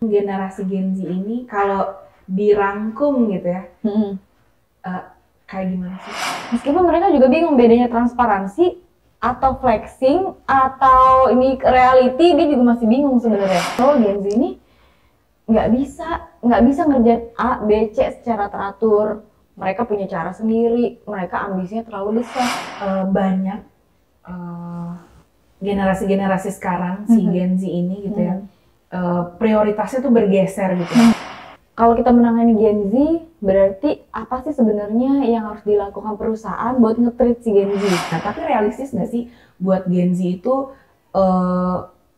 Generasi Gen Z ini kalau dirangkum gitu ya, kayak gimana sih? Meskipun mereka juga bingung bedanya transparansi atau flexing atau ini reality, dia juga masih bingung sebenarnya. Kalau Gen Z ini nggak bisa ngerjain A, B, C secara teratur. Mereka punya cara sendiri, mereka ambisinya terlalu besar. Banyak generasi-generasi sekarang si Gen Z ini gitu ya, prioritasnya tuh bergeser gitu. Kalau kita menangani Gen Z, berarti apa sih sebenarnya yang harus dilakukan perusahaan buat nge-treat si Gen Z? Nah, tapi realistis nggak sih buat Gen Z itu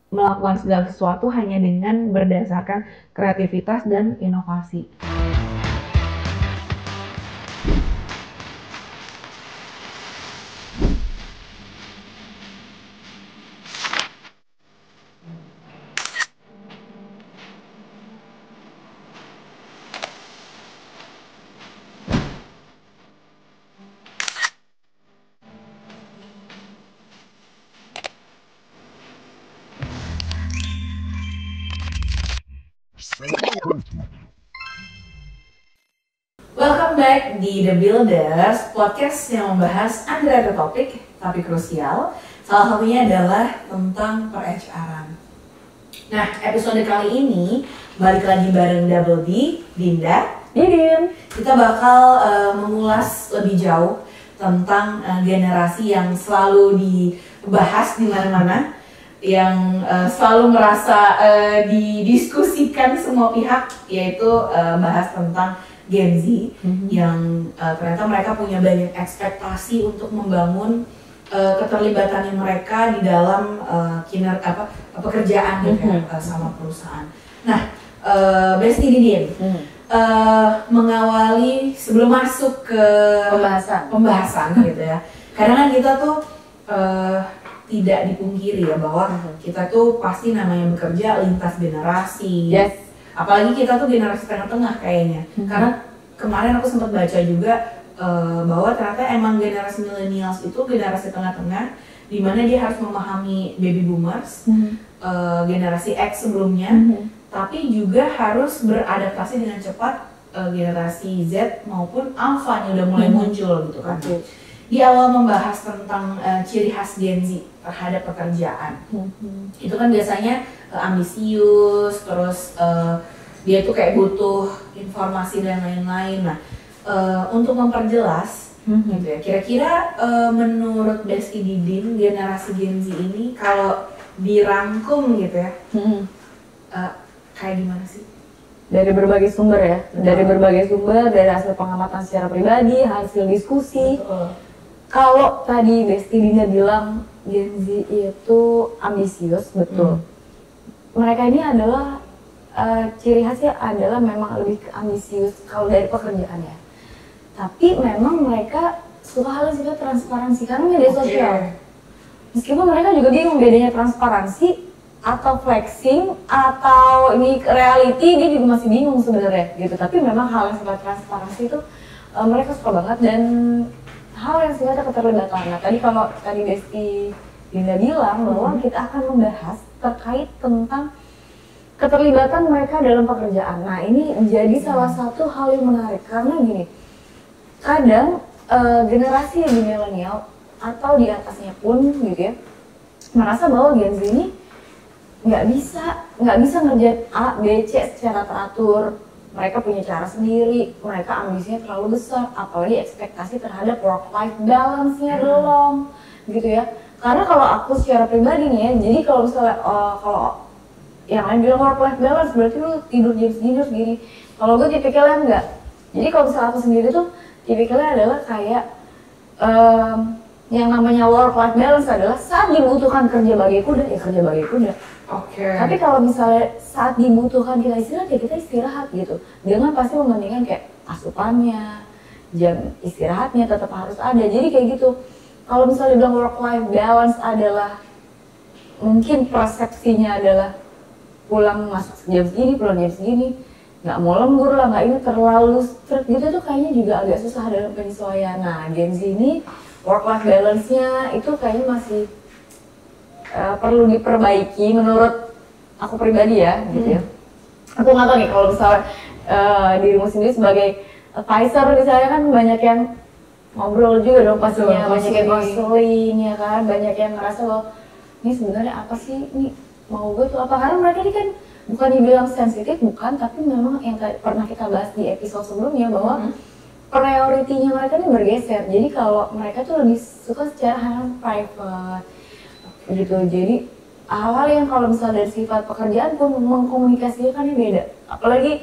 melakukan segala sesuatu hanya dengan berdasarkan kreativitas dan inovasi? Welcome back di The Builders, podcast yang membahas underrated topik tapi krusial. Salah satunya adalah tentang per-HR-an. Nah, episode kali ini balik lagi bareng Double D, Dinda, Didin. Kita bakal mengulas lebih jauh tentang generasi yang selalu dibahas di mana-mana, yang selalu merasa didiskusikan semua pihak, yaitu bahas tentang Gen Z yang ternyata mereka punya banyak ekspektasi untuk membangun keterlibatannya mereka di dalam pekerjaan gitu ya, sama perusahaan. Nah, Besti Didin, mengawali sebelum masuk ke pembahasan gitu ya. Karena kan kita tuh tidak dipungkiri ya bahwa kita tuh pasti namanya bekerja lintas generasi. Yes. Apalagi kita tuh generasi tengah-tengah kayaknya. Karena kemarin aku sempat baca juga bahwa ternyata emang generasi millennials itu generasi tengah-tengah, di mana dia harus memahami baby boomers, generasi X sebelumnya, tapi juga harus beradaptasi dengan cepat generasi Z maupun Alpha yang udah mulai muncul gitu kan. Di awal membahas tentang ciri khas Gen Z terhadap pekerjaan, itu kan biasanya ambisius, terus dia tuh kayak butuh informasi dan lain-lain. Nah, untuk memperjelas gitu ya, kira-kira menurut Besti Didin, generasi Gen Z ini kalau dirangkum gitu ya, kayak gimana sih? Dari berbagai sumber ya, dari hasil pengamatan secara pribadi, hasil diskusi. Kalau tadi Besti Dinda bilang Gen Z itu ambisius, betul. Mereka ini adalah ciri khasnya adalah memang lebih ke ambisius kalau dari pekerjaan ya. Tapi memang mereka suka hal yang sifatnya transparansi karena media sosial. Meskipun mereka juga bingung bedanya transparansi atau flexing atau ini reality, dia juga masih bingung sebenarnya gitu. Tapi memang hal yang sifatnya transparansi itu mereka suka banget, dan hal yang sifatnya keterlibatan. Nah, tadi Besti Dinda bilang bahwa kita akan membahas terkait tentang keterlibatan mereka dalam pekerjaan. Nah, ini jadi salah satu hal yang menarik karena gini, kadang generasi di milenial atau di atasnya pun gitu ya, merasa bahwa Gen Z ini nggak bisa ngerjain A, B, C secara teratur. Mereka punya cara sendiri, mereka ambisinya terlalu besar, apalagi ekspektasi terhadap work-life balance-nya belum, gitu ya. Karena kalau aku secara pribadi nih ya, jadi kalau misalnya kalau yang lain bilang work-life balance berarti lu tidur jam segini. Kalau gue tipikalnya enggak. Jadi kalau misalnya aku sendiri tuh tipikalnya adalah kayak yang namanya work-life balance adalah saat dibutuhkan kerja bagai kuda, ya kerja bagai kuda. Tapi kalau misalnya saat dibutuhkan kita istirahat, ya kita istirahat gitu. Dengan pasti membandingkan kayak asupannya, jam istirahatnya tetap harus ada. Jadi kayak gitu. Kalau misalnya bilang work-life balance adalah, mungkin persepsinya adalah pulang masuk jam segini, pulang jam segini, nggak mau lembur lah, nggak ini terlalu strict gitu, tuh kayaknya juga agak susah dalam penyesuaian. Nah, Gen Z ini work-life balance-nya itu kayaknya masih perlu diperbaiki menurut aku pribadi ya, gitu ya. Aku nggak tahu nih kalau misalnya dirimu sendiri sebagai advisor misalnya kan banyak yang ngobrol juga dong pastinya, banyak yang counseling ya kan, banyak yang ngerasa bahwa ini sebenarnya apa sih, ini mau gue tuh apa, karena mereka ini kan bukan dibilang sensitif, bukan, tapi memang yang pernah kita bahas di episode sebelumnya bahwa prioritinya mereka ini bergeser. Jadi kalau mereka tuh lebih suka secara hal private gitu. Jadi hal-hal yang kalau misalnya dari sifat pekerjaan pun mengkomunikasikannya beda. Apalagi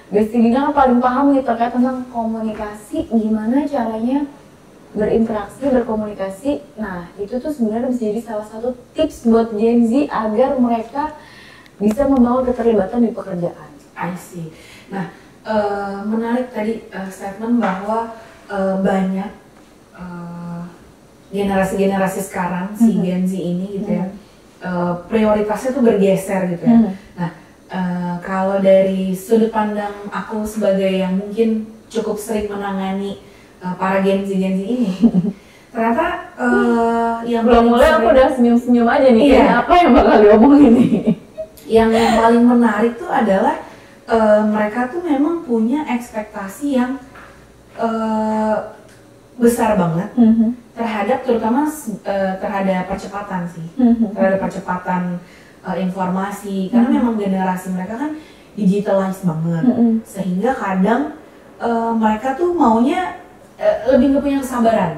Besti Dina kan paling paham nih terkait tentang komunikasi, gimana caranya berinteraksi, berkomunikasi. Nah itu tuh sebenarnya bisa jadi salah satu tips buat Gen Z agar mereka bisa membangun keterlibatan di pekerjaan. I see. Nah, menarik tadi statement bahwa banyak generasi-generasi sekarang si Gen Z ini gitu ya, prioritasnya tuh bergeser gitu ya. Nah, kalau dari sudut pandang aku sebagai yang mungkin cukup sering menangani para Gen Z ini, ternyata yang belum mulai aku udah senyum-senyum aja nih, iya. Apa yang bakal diomongin nih? Yang paling menarik tuh adalah mereka tuh memang punya ekspektasi yang besar banget terhadap, terutama terhadap percepatan sih, terhadap percepatan informasi, karena memang generasi mereka kan digitalized banget, sehingga kadang mereka tuh maunya lebih nggak punya kesabaran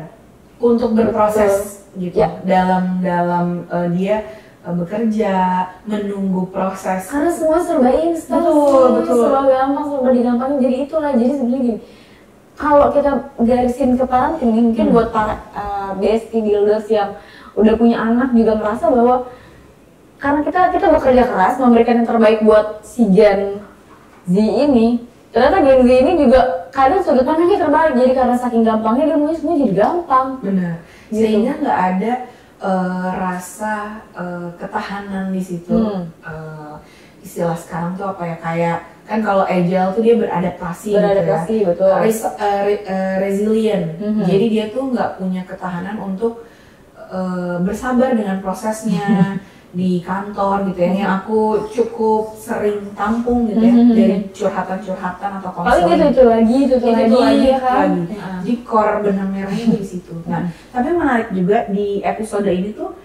untuk berproses gitu dalam dia bekerja, menunggu proses. Karena semua serba instan, serba gampang, serba digampangin. Jadi itulah, jadi sebenarnya gini, kalau kita garisin ke parenting, mungkin buat para BST builders yang udah punya anak juga merasa bahwa karena kita bekerja keras, memberikan yang terbaik buat si Gen Z ini, ternyata Gen Z ini juga kadang sudut pandangnya terbalik. Jadi karena saking gampangnya dia maunya semua jadi gampang. Benar. Gitu. Sehingga nggak ada rasa ketahanan di situ. Istilah sekarang tuh apa ya, kayak kan kalau agile tuh dia beradaptasi gitu ya. Betul. Resilient. Jadi dia tuh nggak punya ketahanan untuk bersabar dengan prosesnya di kantor gitu ya. Yang aku cukup sering tampung gitu ya, dari curhatan-curhatan atau konseling. Paling itu lagi ya kan. Jadi core benang merahnya di situ. Nah, tapi menarik juga di episode ini tuh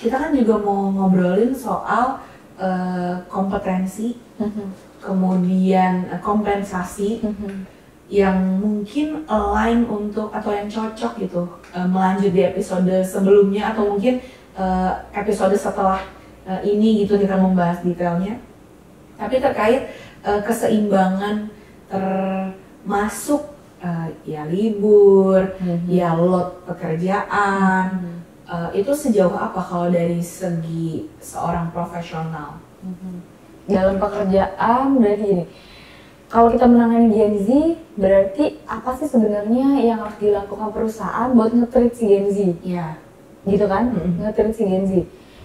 kita kan juga mau ngobrolin soal kompetensi, kemudian kompensasi yang mungkin align untuk atau yang cocok gitu melanjut di episode sebelumnya atau mungkin episode setelah ini gitu kita membahas detailnya. Tapi terkait keseimbangan termasuk ya libur, ya load pekerjaan, itu sejauh apa kalau dari segi seorang profesional? Dalam pekerjaan berarti gini, kalau kita menangani Gen Z, berarti apa sih sebenarnya yang harus dilakukan perusahaan buat nge-treat si Gen Z? Iya. Gitu kan, nge-treat si Gen Z.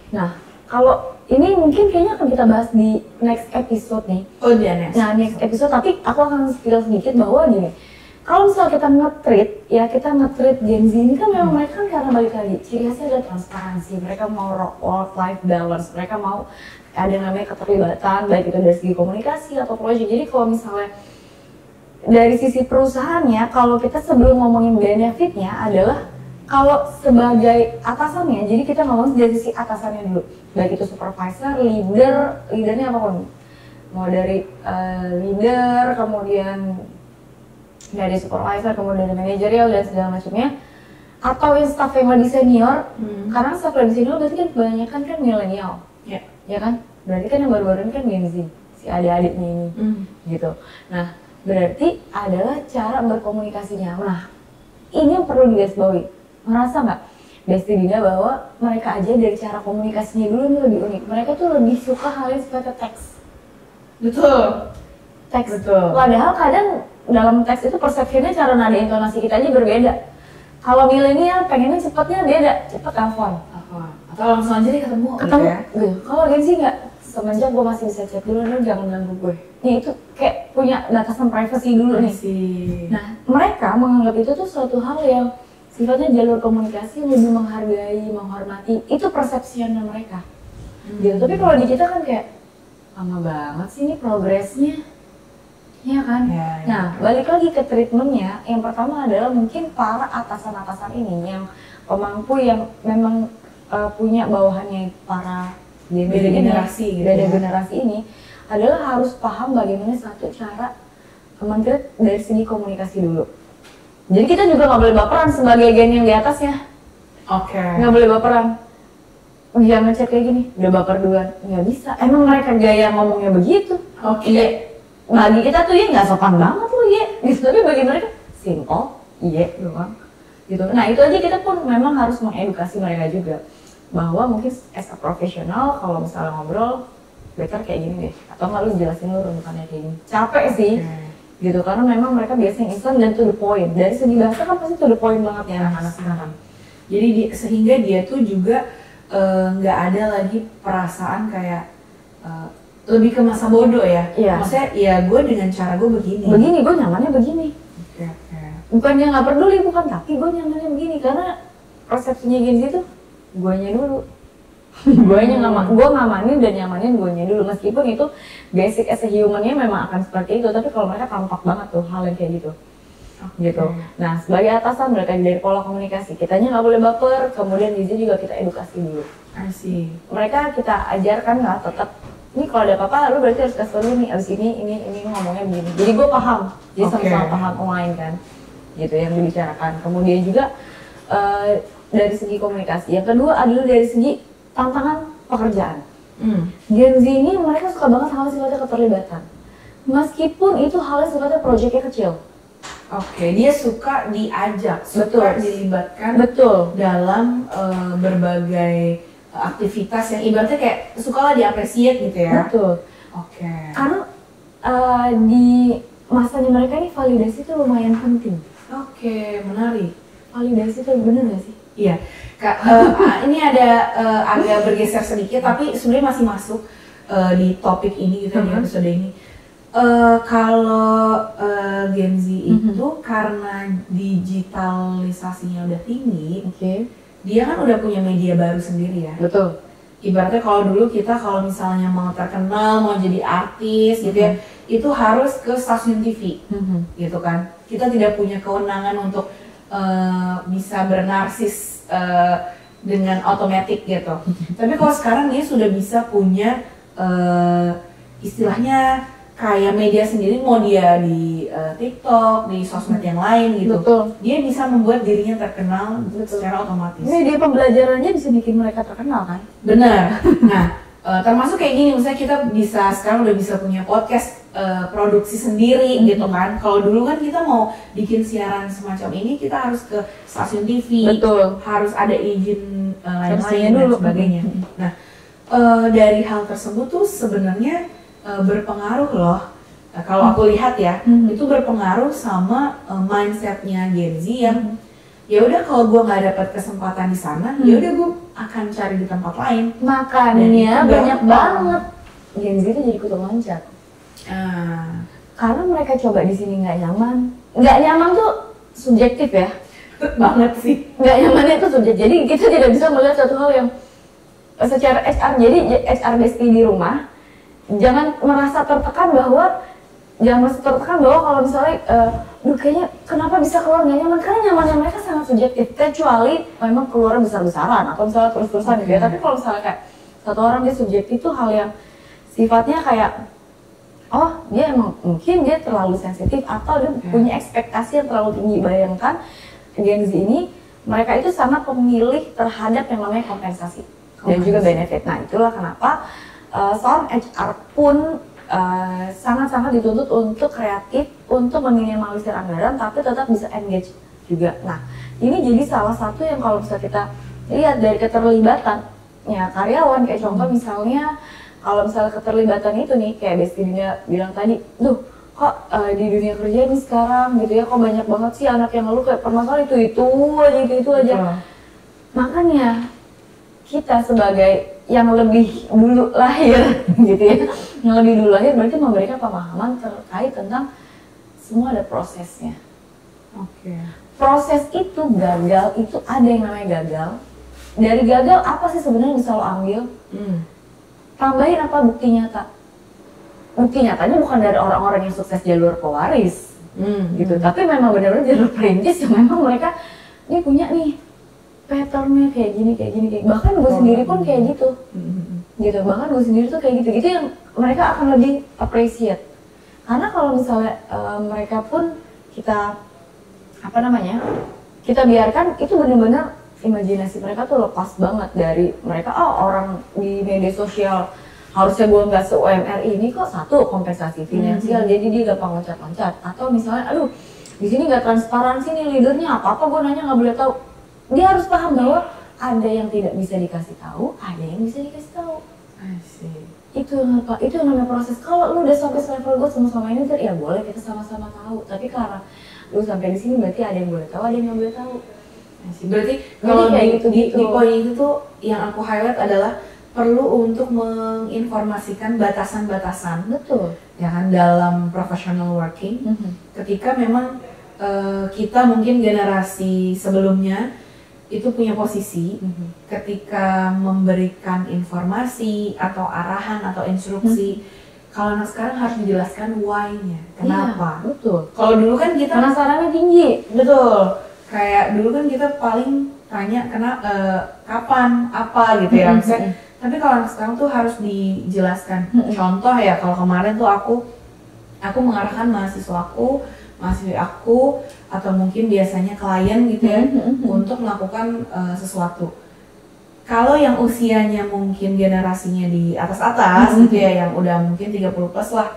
Nah, kalau ini mungkin kayaknya akan kita bahas di next episode nih. Oh, di next. Nah, next episode, tapi aku akan spill sedikit bahwa gini, kalau misalnya kita kita nge-treat Gen Z ini kan memang mereka kan karena balik lagi, ciri khasnya adalah transparansi, mereka mau work-life balance, mereka mau ada yang namanya keterlibatan, baik itu dari segi komunikasi atau proyek. Jadi kalau misalnya dari sisi perusahaannya, kalau kita sebelum ngomongin benefitnya adalah kalau sebagai atasannya, jadi kita ngomong dari sisi atasannya dulu, baik itu supervisor, leadernya apapun, mau dari leader, kemudian dari supervisor, kemudian dari manajerial dan segala macamnya, atau yang staff yang lebih senior, karena staff lebih senior berarti kan kebanyakan kan milenial, ya kan, berarti kan yang baru-baru ini kan Gen Z, si adik-adiknya ini, gitu. Nah, berarti adalah cara berkomunikasinya. Nah, ini yang perlu digarisbawahi. Merasa nggak Besti Dina bahwa mereka aja dari cara komunikasinya dulu ini lebih unik. Mereka tuh lebih suka hal yang sifatnya teks. Betul. Teks. Betul. Padahal kadang dalam teks itu persepsinya cara nada intonasi kita aja berbeda. Kalau milenial pengennya cepatnya beda, cepet telepon. Atau langsung aja deh ketemu. Ketemu. Gitu ya? Kalau Gen Z nggak, semenjak gue masih bisa chat dulu, lu jangan ganggu gue. Nih itu kayak punya batasan privacy dulu nih. Nah, mereka menganggap itu tuh suatu hal yang sifatnya jalur komunikasi lebih menghargai, menghormati, itu persepsinya mereka. Gitu. Tapi kalau di kita kan kayak lama banget sih ini progresnya. Iya kan? Ya. Nah, balik lagi ke treatmentnya, yang pertama adalah mungkin para atasan-atasan ini yang pemangku yang memang punya bawahannya para beda generasi gitu beda ya. generasi ini adalah harus paham bagaimana satu cara mentreat dari segi komunikasi dulu. Jadi kita juga nggak boleh baperan sebagai gen yang di atasnya. Oke. Nggak boleh baperan. Jangan ngechat kayak gini, udah baper duluan. Nggak bisa. Emang mereka gaya ngomongnya begitu. Oke. Iya. Bagi kita tuh ya nggak sopan banget loh ya. Gitu. Tapi bagi mereka simple, iya doang. Gitu. Nah itu aja kita pun memang harus mengedukasi mereka juga. Bahwa mungkin as a profesional kalau misalnya ngobrol, better kayak gini deh. Atau nggak lu jelasin lu runtutannya kayak gini. Capek sih. Gitu, karena memang mereka biasanya instan dan to the point. Dari segi bahasa kan pasti to the point banget ya anak-anak sekarang. Jadi sehingga dia tuh juga nggak ada lagi perasaan kayak lebih ke masa bodoh ya. Iya. Maksudnya ya gue dengan cara gue begini. Begini, gue nyamannya begini. Oke. Bukan dia nggak peduli, bukan, tapi gue nyamannya begini karena persepsinya Gen Z tuh guanya dulu. Gue ngamanin dan nyamanin guanya dulu, meskipun itu basic as a human-nya memang akan seperti itu, tapi kalau mereka tampak banget tuh hal yang kayak gitu. Gitu. Nah, sebagai atasan mereka dari pola komunikasi, kitanya nggak boleh baper, kemudian Gen Z juga kita edukasi dulu. I see. Mereka kita ajarkan nggak tetap, ini kalau ada apa-apa lu berarti harus kasih tau nih, abis ini ngomongnya begini. Jadi gue paham, jadi sama-sama paham online kan, gitu yang dibicarakan. Kemudian juga dari segi komunikasi. Yang kedua adalah dari segi tantangan pekerjaan. Gen Z ini mereka suka banget hal sifatnya keterlibatan. Meskipun itu halnya sifatnya proyeknya kecil. Oke, dia suka diajak, suka dilibatkan dalam berbagai aktivitas yang ibaratnya kayak suka lah diapresiat gitu ya. Betul. Oke. Karena di masanya mereka ini validasi itu lumayan penting. Oke, menarik. Validasi itu bener gak sih? Iya. Kak, ini ada agak bergeser sedikit, tapi sebenarnya masih masuk di topik ini gitu di episode ini. Kalau Gen Z itu karena digitalisasinya udah tinggi, dia kan udah punya media baru sendiri ya. Betul. Ibaratnya kalau dulu kita kalau misalnya mau terkenal, mau jadi artis gitu ya, itu harus ke stasiun TV, gitu kan. Kita tidak punya kewenangan untuk bisa bernarsis dengan otomatis gitu. Tapi kalau sekarang dia sudah bisa punya istilahnya kayak media sendiri, mau dia di TikTok, di sosmed yang lain gitu. Betul. Dia bisa membuat dirinya terkenal secara otomatis. Media pembelajarannya bisa bikin mereka terkenal kan? Benar. Nah, termasuk kayak gini, misalnya kita bisa sekarang udah bisa punya podcast produksi sendiri gitu kan. Kalau dulu kan kita mau bikin siaran semacam ini, kita harus ke stasiun TV, harus ada izin lain-lain dan sebagainya. Nah, dari hal tersebut tuh sebenarnya berpengaruh loh. Kalau aku lihat ya, itu berpengaruh sama mindsetnya Gen Z yang ya udah kalau gue nggak dapat kesempatan di sana, ya udah gue akan cari di tempat lain. Makanya banyak banget Gen Z itu jadi kutu loncat. Karena mereka coba di sini nggak nyaman. Nggak nyaman tuh subjektif ya. Banget sih. Nggak nyamannya itu subjektif. Jadi kita tidak bisa melihat satu hal yang secara HR. Jadi HR bestie di rumah jangan merasa tertekan bahwa kalau misalnya kayaknya kenapa bisa keluar nggak nyaman, karena nyamannya mereka sangat subjektif, kecuali memang keluar besar-besaran atau misalnya terus-terusan gitu ya. Tapi kalau misalnya kayak satu orang dia subjektif itu hal yang sifatnya kayak oh dia emang mungkin dia terlalu sensitif atau dia punya ekspektasi yang terlalu tinggi. Bayangkan Gen Z ini mereka itu sangat pemilih terhadap yang namanya kompensasi dan juga benefit. Nah itulah kenapa seorang HR pun sangat-sangat dituntut untuk kreatif, untuk meminimalisir anggaran, tapi tetap bisa engage juga. Nah, ini jadi salah satu yang kalau bisa kita lihat dari keterlibatannya karyawan, kayak contoh misalnya, kalau misalnya keterlibatan itu nih, kayak Besti Dina bilang tadi, duh kok di dunia kerja ini sekarang gitu ya, kok banyak banget sih anak yang ngeluh kayak permasalahan itu aja. Makanya kita sebagai yang lebih dulu lahir gitu ya, yang lebih dulu lahir berarti memberikan pemahaman terkait tentang semua ada prosesnya. Proses itu gagal, itu ada yang namanya gagal. Dari gagal apa sih sebenarnya bisa lo ambil? Tambahin apa bukti nyata? bukti nyatanya bukan dari orang-orang yang sukses jalur pewaris gitu, tapi memang benar-benar jalur perintis yang memang mereka ini punya nih patternnya kayak gini, bahkan gue sendiri pun kayak gitu, gitu, bahkan gue sendiri tuh kayak gitu yang mereka akan lebih appreciate, karena kalau misalnya mereka pun kita kita biarkan itu benar-benar imajinasi mereka tuh lepas banget dari mereka, orang di media sosial harusnya gue nggak se-UMR ini kok, satu kompensasi finansial jadi dia gampang loncat-loncat, atau misalnya aduh di sini nggak transparansi nih leadernya, apa gue nanya nggak boleh tahu. Dia harus paham bahwa ada yang tidak bisa dikasih tahu, ada yang bisa dikasih tahu. Itu yang namanya proses. Kalau lu udah sampai level gue sama-sama manager, ya boleh kita sama-sama tahu, tapi karena lu sampai di sini berarti ada yang boleh tahu, ada yang nggak boleh tahu. Berarti kalau kayak di poin itu tuh yang aku highlight adalah perlu untuk menginformasikan batasan-batasan, betul, ya kan, dalam professional working. Ketika memang kita mungkin generasi sebelumnya itu punya posisi, ketika memberikan informasi atau arahan atau instruksi, kalau anak sekarang harus dijelaskan why-nya, kenapa. Iya, betul. Kalau dulu kan kita penasarannya tinggi, betul. Kayak dulu kan kita paling tanya kapan, apa gitu ya. Tapi kalau anak sekarang tuh harus dijelaskan. Contoh ya, kalau kemarin tuh aku mengarahkan mahasiswi aku, atau mungkin biasanya klien gitu ya, untuk melakukan sesuatu. Kalau yang usianya mungkin generasinya di atas-atas gitu ya, yang udah mungkin 30 plus lah,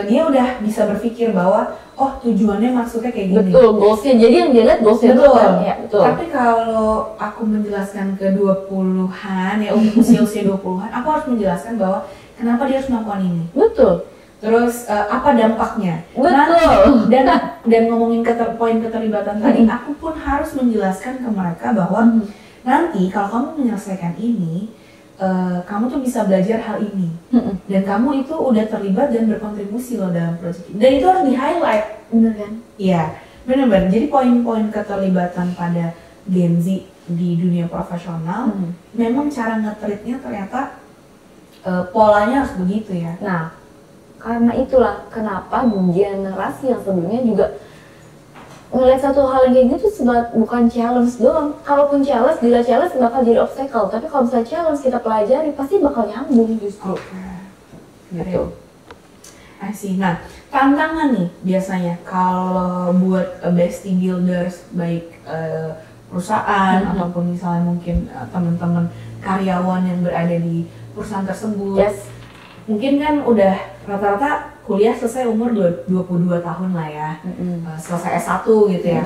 dia udah bisa berpikir bahwa oh tujuannya maksudnya kayak gini. Betul, goalsnya. Jadi yang dia lihat goalsnya betul. Ya, betul. Tapi kalau aku menjelaskan ke 20-an ya, usia 20-an, aku harus menjelaskan bahwa kenapa dia harus melakukan ini. Betul. Terus apa dampaknya? Betul. Dan ngomongin poin keterlibatan tadi, aku pun harus menjelaskan ke mereka bahwa nanti kalau kamu menyelesaikan ini, kamu tuh bisa belajar hal ini, dan kamu itu udah terlibat dan berkontribusi loh dalam proyek ini. Dan itu harus di-highlight, bener kan? Iya, bener-bener. Jadi poin-poin keterlibatan pada Gen Z di dunia profesional, memang cara nge-treatnya ternyata polanya harus begitu ya. Nah, karena itulah kenapa generasi yang sebelumnya juga ngeliat satu hal yang kayak gitu bukan challenge doang. Kalaupun challenge bakal jadi obstacle. Tapi kalau misalnya challenge kita pelajari, pasti bakal nyambung justru. Gitu. I see. Nah, tantangan nih biasanya kalau buat bestie builders, baik perusahaan ataupun misalnya mungkin teman-teman karyawan yang berada di perusahaan tersebut. Yes. Mungkin kan udah rata-rata kuliah selesai umur 22 tahun lah ya, selesai S1 gitu ya,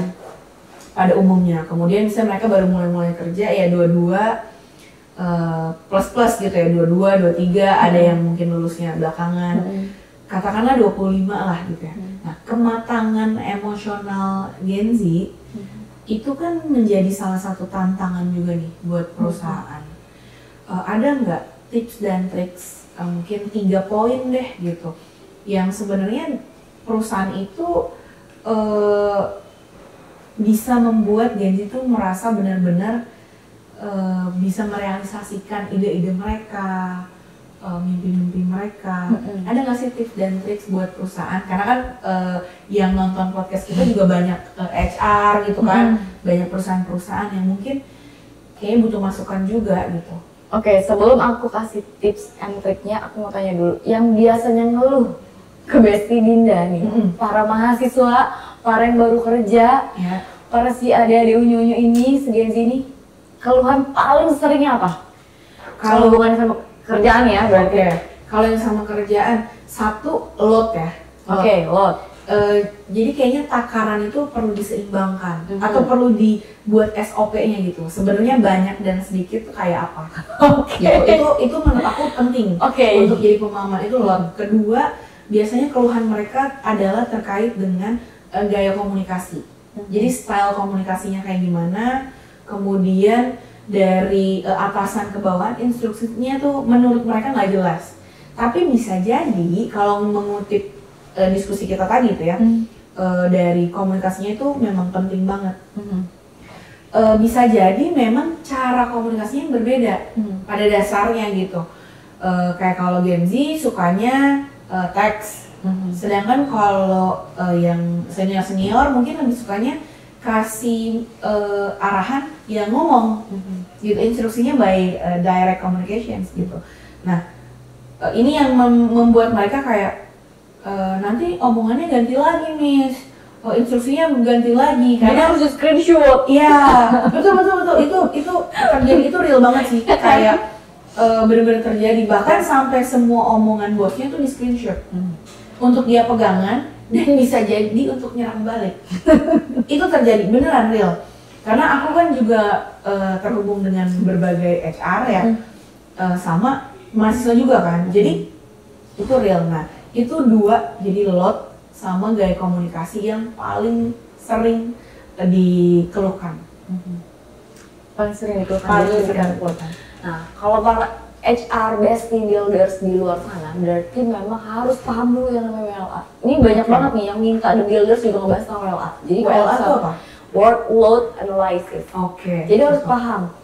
pada umumnya. Kemudian misalnya mereka baru mulai kerja ya 22 plus gitu ya, 22, 23, ada yang mungkin lulusnya belakangan, katakanlah 25 lah gitu ya. Nah, kematangan emosional Gen Z itu kan menjadi salah satu tantangan juga nih buat perusahaan. Ada nggak tips dan triks, mungkin 3 poin deh gitu, yang sebenarnya perusahaan itu bisa membuat Gen Z itu merasa benar-benar bisa merealisasikan ide-ide mereka, mimpi-mimpi mereka. Ada nggak sih tips dan triks buat perusahaan? Karena kan yang nonton podcast kita juga banyak HR gitu kan, banyak perusahaan-perusahaan yang mungkin kayaknya butuh masukan juga gitu. Oke, sebelum aku kasih tips and triknya, aku mau tanya dulu, yang biasanya ngeluh ke Bestie Dinda nih, para mahasiswa, para yang baru kerja, para si adik-adik unyu-unyu ini, segan sini, keluhan paling seringnya apa? Kalau bukan sama kerjaan ya berarti. Kalau yang sama kerjaan, satu load ya. Oke, load. Jadi kayaknya takaran itu perlu diseimbangkan atau perlu dibuat SOP-nya gitu. Sebenarnya banyak dan sedikit tuh kayak apa? Itu menurut aku penting untuk jadi pemahaman itu loh. Kedua, biasanya keluhan mereka adalah terkait dengan gaya komunikasi. Jadi style komunikasinya kayak gimana, kemudian dari atasan ke bawahan instruksinya tuh menurut mereka nggak jelas. Tapi bisa jadi kalau mengutip diskusi kita tadi itu ya, dari komunikasinya itu memang penting banget. Bisa jadi memang cara komunikasinya berbeda pada dasarnya gitu. Kayak kalau Gen Z sukanya teks. Sedangkan kalau yang senior mungkin lebih sukanya kasih arahan yang ngomong, gitu, instruksinya by direct communications gitu. Nah, ini yang membuat mereka kayak nanti omongannya ganti lagi, Miss. Oh, instruksinya ganti lagi karena harus di screenshot. Iya, betul. Itu terjadi, itu real banget sih. Kayak benar-benar terjadi, bahkan sampai semua omongan bosnya tuh di screenshot untuk dia pegangan dan bisa jadi untuk nyerang balik. Itu terjadi, beneran real. Karena aku kan juga terhubung dengan berbagai HR ya, sama mahasiswa juga kan. Jadi itu real. Nah, itu dua, jadi load sama gaya komunikasi yang paling sering dikeluhkan. Paling sering dikeluhkan. Nah, kalau para HR bestie builders di luar sana, berarti memang harus paham dulu yang namanya WLA. Ini banyak banget nih yang minta the builders juga ngebahas tentang WLA. Jadi WLA itu apa? Workload Analysis. Jadi harus paham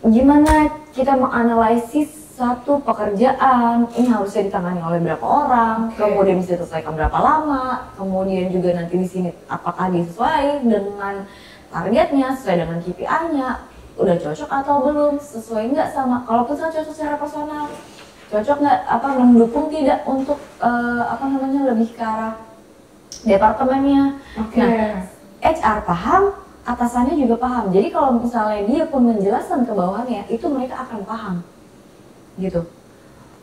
gimana kita menganalisis satu pekerjaan, ini harusnya ditangani oleh berapa orang, kemudian bisa diselesaikan berapa lama, kemudian juga nanti di sini apakah disesuai dengan targetnya, sesuai dengan KPI-nya, udah cocok atau belum, sesuai nggak sama, kalaupun cocok secara personal, cocok nggak, mendukung tidak untuk lebih ke arah departemennya. Nah, HR paham, atasannya juga paham. Jadi kalau misalnya dia pun menjelaskan ke bawahnya, itu mereka akan paham, gitu.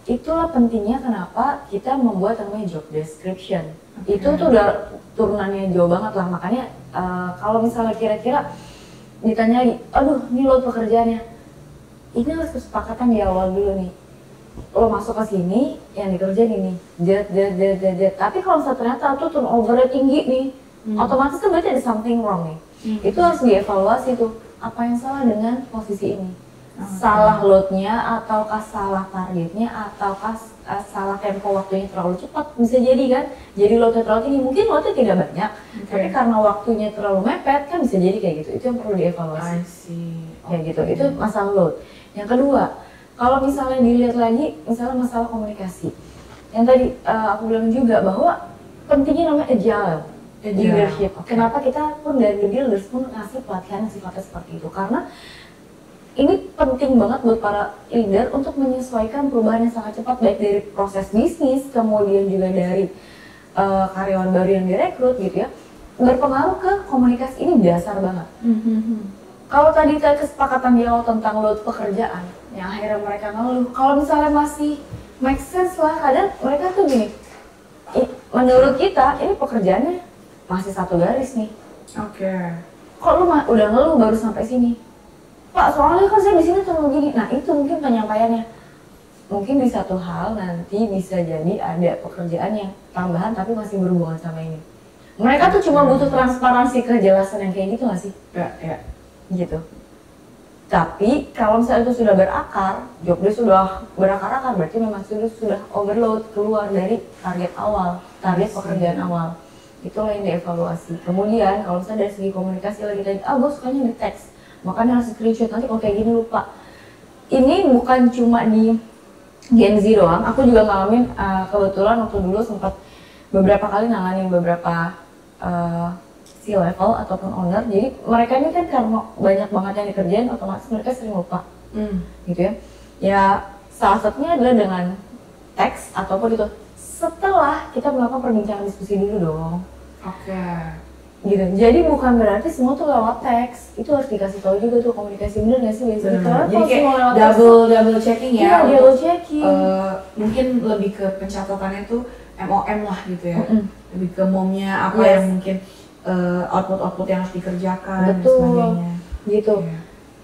Itulah pentingnya kenapa kita membuat namanya job description. Itu tuh udah turunannya jauh banget lah. Makanya kalau misalnya kira-kira ditanya lagi, aduh ini load pekerjaannya, ini harus kesepakatan di awal dulu nih. Lo masuk ke sini, yang dikerjain ini, jet. Tapi kalau ternyata tuh turnover-nya tinggi nih, otomatis kan berarti ada something wrong nih. Itu harus dievaluasi tuh, apa yang salah dengan posisi ini. Salah loadnya, ataukah salah targetnya, ataukah salah tempo waktunya terlalu cepat, bisa jadi kan. Jadi loadnya terlalu tinggi, mungkin loadnya tidak banyak, tapi karena waktunya terlalu mepet kan bisa jadi kayak gitu. Itu yang perlu dievaluasi. Kayak gitu, itu masalah load. Yang kedua, kalau misalnya dilihat lagi, misalnya masalah komunikasi. Yang tadi aku bilang juga bahwa pentingnya namanya agile leadership. Kenapa kita pun dari The Builders pun ngasih pelatihan yang sifatnya seperti itu, karena ini penting banget buat para leader untuk menyesuaikan perubahan yang sangat cepat, baik dari proses bisnis, kemudian juga dari karyawan baru yang direkrut gitu ya, berpengaruh ke komunikasi. Ini dasar banget. Kalau tadi kesepakatan di awal tentang load pekerjaan, yang akhirnya mereka ngeluh, kalau misalnya masih make sense lah, kadang mereka tuh gini, menurut kita ini pekerjaannya masih satu garis nih. Kok lu udah ngeluh baru sampai sini? Pak, soalnya kan saya di sini cuma begini. Nah, itu mungkin penyampaiannya. Mungkin di satu hal nanti bisa jadi ada pekerjaan yang tambahan tapi masih berhubungan sama ini. Mereka tuh cuma butuh transparansi, kejelasan yang kayak gitu nggak sih? Ya. Gitu. Tapi kalau misalnya itu sudah berakar, jobnya sudah berakar-akar, berarti memang sudah overload, keluar dari target awal, target pekerjaan awal. Itulah yang dievaluasi. Kemudian kalau misalnya dari segi komunikasi lagi tadi, gue sukanya di teks, makanya harus screenshot, nanti kalau kayak gini lupa. Ini bukan cuma di Gen Z doang, aku juga ngalamin kebetulan waktu dulu sempat beberapa kali nanganin beberapa C-level ataupun owner. Jadi mereka ini kan karena banyak banget yang dikerjain, otomatis mereka sering lupa, gitu ya. Ya salah satunya adalah dengan teks ataupun itu setelah kita melakukan perbincangan diskusi dulu dong. Gitu. Jadi bukan berarti semua tuh lewat teks, itu harus dikasih tahu juga tuh komunikasi, bener nggak sih biasanya? Jadi kayak double checking ya. Iya, double checking. Mungkin lebih ke pencatatannya tuh MOM lah gitu ya. Lebih ke momnya apa yang mungkin output yang harus dikerjakan dan sebagainya. Gitu.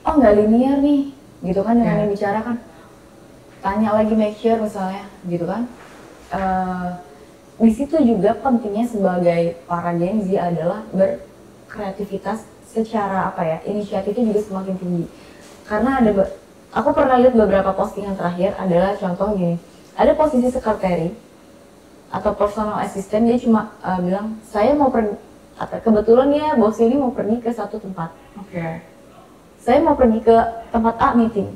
Oh nggak linear nih, gitu kan dengan yang bicara kan. Tanya lagi, make sure misalnya, gitu kan. Di situ juga pentingnya sebagai para Gen Z adalah berkreativitas secara inisiatifnya juga semakin tinggi. Karena aku pernah lihat beberapa postingan terakhir adalah contoh gini, ada posisi sekretari atau personal assistant, dia cuma bilang saya mau pergi, kebetulan ya bos ini mau pergi ke satu tempat. Saya mau pergi ke tempat A meeting.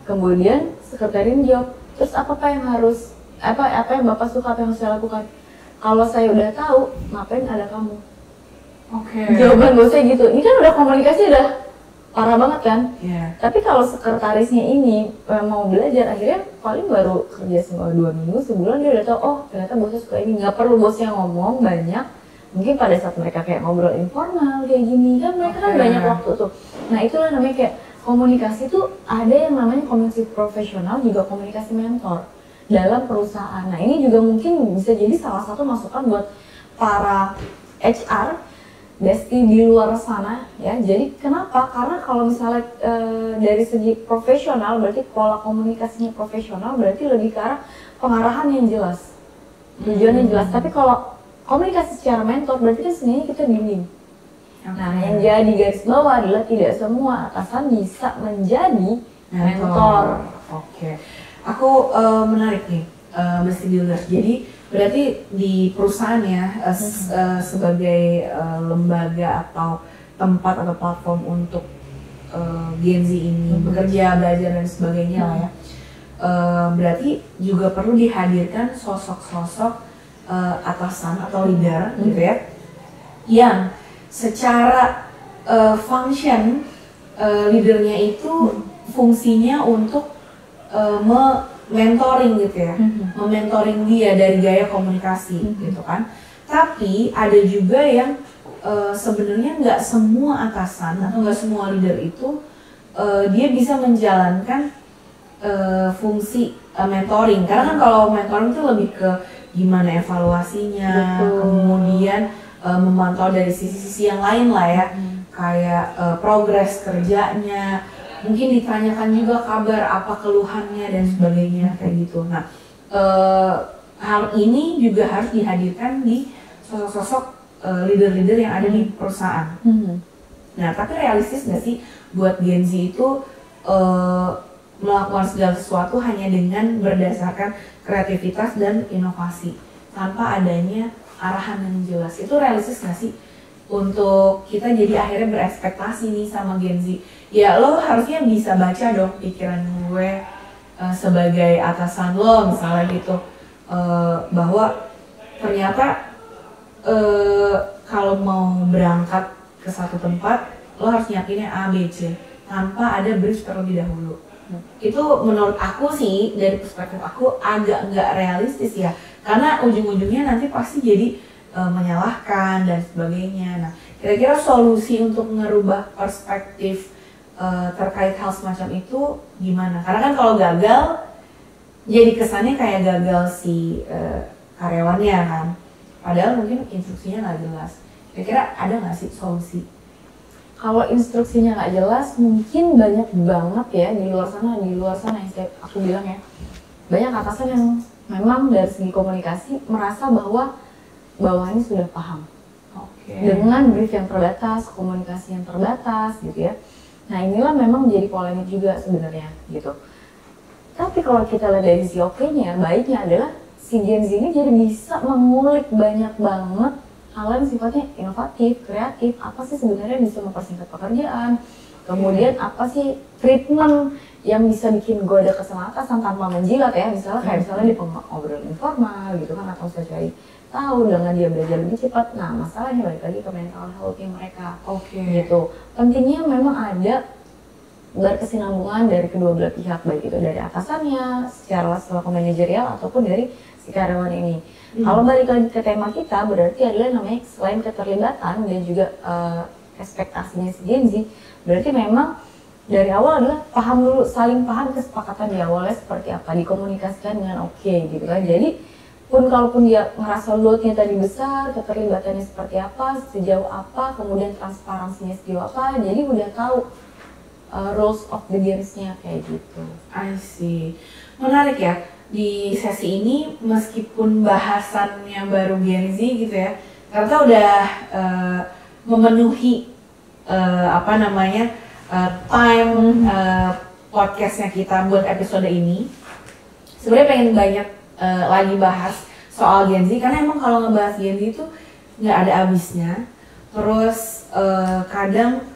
Kemudian sekretari jawab, terus apakah yang harus apa yang Bapak suka, apa yang saya lakukan. Kalau saya udah tahu, ngapain ada kamu? Oke. Jawaban bosnya gitu. Ini kan udah komunikasi udah parah banget kan? Iya. Tapi kalau sekretarisnya ini mau belajar, akhirnya paling baru kerja selama 2 minggu, sebulan dia udah tahu, oh ternyata bosnya suka ini. Nggak perlu bosnya ngomong banyak. Mungkin pada saat mereka kayak ngobrol informal kayak gini, kan mereka kan banyak waktu tuh. Nah itulah namanya kayak komunikasi tuh ada yang namanya komunikasi profesional, juga komunikasi mentor dalam perusahaan. Nah ini juga mungkin bisa jadi salah satu masukan buat para HR Besti di luar sana ya. Jadi kenapa? Karena kalau misalnya dari segi profesional, berarti pola komunikasinya profesional, berarti lebih ke arah pengarahan yang jelas, tujuannya jelas. Tapi kalau komunikasi secara mentor, berarti kan sebenarnya kita bimbing. Nah, yang jadi garis bawah adalah tidak semua atasan bisa menjadi mentor. Oke. Aku menarik nih, Besti Builder. Jadi berarti di perusahaan ya, sebagai lembaga atau tempat atau platform untuk Gen Z ini bekerja, belajar dan sebagainya lah ya. Berarti juga perlu dihadirkan sosok-sosok atasan atau leader gitu ya, yang secara function leadernya itu fungsinya untuk mentoring gitu ya, mementoring dia dari gaya komunikasi gitu kan. Tapi ada juga yang sebenarnya nggak semua atasan atau nggak semua leader itu dia bisa menjalankan fungsi mentoring. Karena kan kalau mentoring itu lebih ke gimana evaluasinya, kemudian memantau dari sisi-sisi yang lain lah ya, kayak progres kerjanya. Mungkin ditanyakan juga kabar apa keluhannya dan sebagainya kayak gitu. Nah, hal ini juga harus dihadirkan di sosok-sosok leader-leader yang ada di perusahaan. Nah, tapi realistis nggak sih buat Gen Z itu melakukan segala sesuatu hanya dengan berdasarkan kreativitas dan inovasi tanpa adanya arahan yang jelas? Itu realistis nggak sih untuk kita jadi akhirnya berekspektasi nih sama Gen Z? Ya lo harusnya bisa baca dong pikiran gue sebagai atasan lo misalnya gitu, bahwa ternyata kalau mau berangkat ke satu tempat lo harus nyiapinnya A, B, C tanpa ada brief terlebih dahulu. Itu menurut aku sih, dari perspektif aku agak nggak realistis ya, karena ujung-ujungnya nanti pasti jadi menyalahkan dan sebagainya. Nah, kira-kira solusi untuk ngerubah perspektif terkait hal semacam itu gimana? Karena kan kalau gagal, jadi kesannya kayak gagal si karyawannya kan, padahal mungkin instruksinya nggak jelas. Kira-kira ada nggak sih solusi? Kalau instruksinya nggak jelas, mungkin banyak banget ya di luar sana yang aku bilang ya, banyak atasan yang memang dari segi komunikasi merasa bahwa bawahannya sudah paham. Dengan brief yang terbatas, komunikasi yang terbatas gitu ya. Nah inilah memang menjadi polemik juga sebenarnya gitu. Tapi kalau kita lihat dari sisi oke-nya, baiknya adalah si Gen Z ini jadi bisa mengulik banyak banget hal yang sifatnya inovatif, kreatif. Apa sih sebenarnya bisa mempersingkat pekerjaan? Kemudian apa sih treatment yang bisa bikin gue ada sama atasan tanpa menjilat ya? Misalnya di ngobrol informal gitu kan, atau saya cari tahu dengan dia belajar lebih cepat. Nah masalahnya balik lagi ke mental health mereka. Gitu. Pentingnya memang ada berkesinambungan dari kedua belah pihak, baik itu dari atasannya secara selaku manajerial ataupun dari si karyawan ini. Kalau balik lagi ke tema kita, berarti adalah namanya selain keterlibatan dan juga ekspektasinya si Gen Z, berarti memang dari awal adalah paham dulu, saling paham, kesepakatan di awalnya seperti apa, dikomunikasikan dengan oke gitu kan. Jadi kalaupun dia ngerasa loadnya tadi besar, keterlibatannya seperti apa, sejauh apa, kemudian transparansinya sejauh apa, jadi udah tahu rules of the games-nya kayak gitu. I see. Menarik ya, di sesi ini meskipun bahasannya baru Gen Z gitu ya, ternyata udah memenuhi time podcastnya kita buat episode ini. Sebenarnya pengen banyak lagi bahas soal Gen Z, karena emang kalau ngebahas Gen Z itu nggak ada habisnya. Terus kadang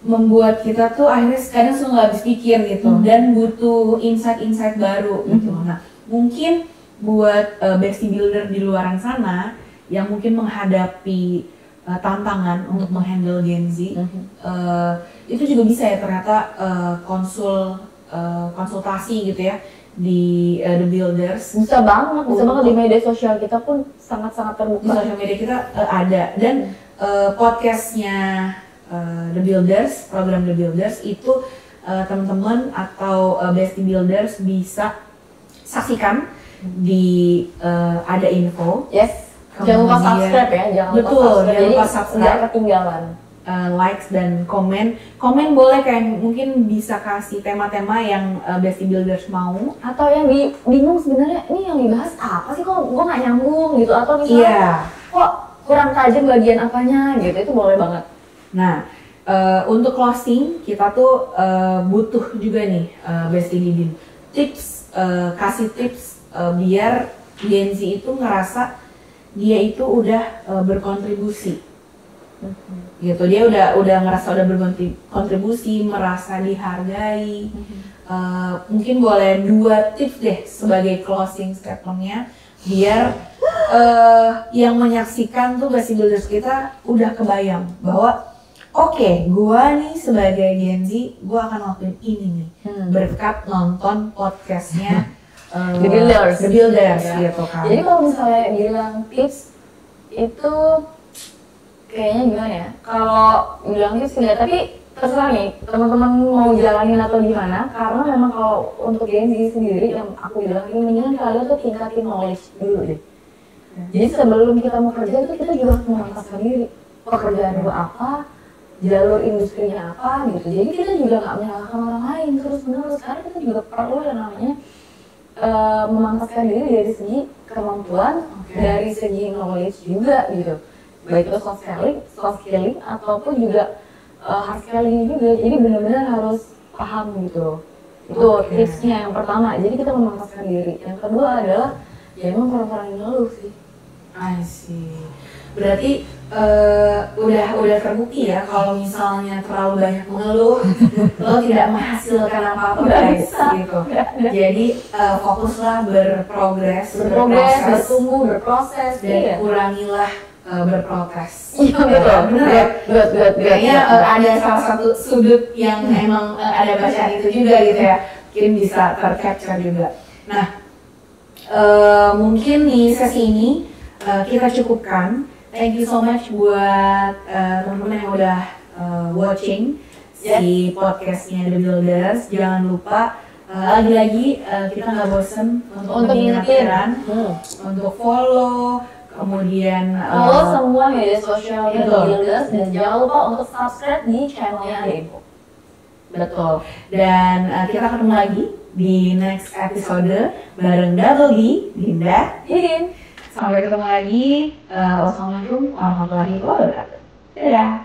membuat kita tuh akhirnya kadang suka nggak habis pikir gitu, dan butuh insight-insight baru gitu. Nah mungkin buat bestie builder di luaran sana yang mungkin menghadapi tantangan untuk menghandle Gen Z, itu juga bisa ya ternyata konsultasi gitu ya di The Builders. Bisa banget di media sosial kita pun sangat-sangat terbuka. Di sosial media kita ada, dan podcastnya The Builders, program The Builders itu teman-teman atau bestie builders bisa saksikan di ada info. Yes. Jangan lupa subscribe ya, jangan lupa subscribe. Nggak ketinggalan. Likes dan komen boleh, kayak mungkin bisa kasih tema-tema yang bestie builders mau, atau yang bingung sebenarnya ini yang dibahas apa sih, kok gue nggak nyambung gitu, atau misalnya kok kurang tajam bagian apanya gitu, itu boleh banget. Nah, untuk closing kita tuh butuh juga nih bestie Didin tips, kasih tips biar Gen Z itu ngerasa dia itu udah berkontribusi. Gitu, dia udah ngerasa udah berkontribusi, merasa dihargai. Mungkin boleh 2 tips deh sebagai closing statementnya, biar yang menyaksikan tuh bestie builders kita udah kebayang bahwa oke, gua nih sebagai Gen Z, gua akan lakuin ini nih berkat nonton podcastnya The Builders gitu kan. Jadi kalau misalnya bilang tips itu kayaknya gimana ya? Kalau bilang tips enggak, tapi terserah nih teman-teman mau jalanin atau gimana. Karena memang kalau untuk Gen Z sendiri yang aku bilang ini, mendingan kalian tuh tingkatin knowledge dulu deh. Jadi sebelum kita mau kerja itu kita juga harus memantapkan diri. Pekerjaan gue apa, jalur industrinya apa gitu. Jadi kita juga nggak menyalahkan orang lain terus-menerus. Karena kita juga perlu yang namanya memantapkan diri dari segi kemampuan, dari segi knowledge juga gitu. Baik itu soft skilling ataupun juga hard skilling juga. Jadi benar-benar harus paham gitu. Itu tipsnya yang pertama. Jadi kita memantapkan diri. Yang kedua adalah ya emang kurang-kurangin ngeluh sih. I see. Berarti udah terbukti ya kalau misalnya terlalu banyak mengeluh lo tidak menghasilkan apa-apa guys gitu. Jadi fokuslah berprogres, bertumbuh, berproses, dan kurangilah berprotes. Iya betul. Benar. Kayaknya ada salah satu sudut yang emang ada bacaan itu juga gitu ya. Mungkin bisa tercapture juga. Nah, mungkin di sesi ini kita cukupkan. Thank you so much buat teman-teman yang udah watching si podcastnya The Builders. Jangan lupa lagi-lagi kita nggak bosen untuk mengingatkan, untuk follow, kemudian follow semua media sosial The Builders, dan jangan lupa untuk subscribe di channelnya Ada Info. Betul. Dan kita ketemu lagi di next episode bareng Double D, Dinda, Didin. Sampai ketemu lagi. Wassalamualaikum warahmatullahi wabarakatuh. Dadah.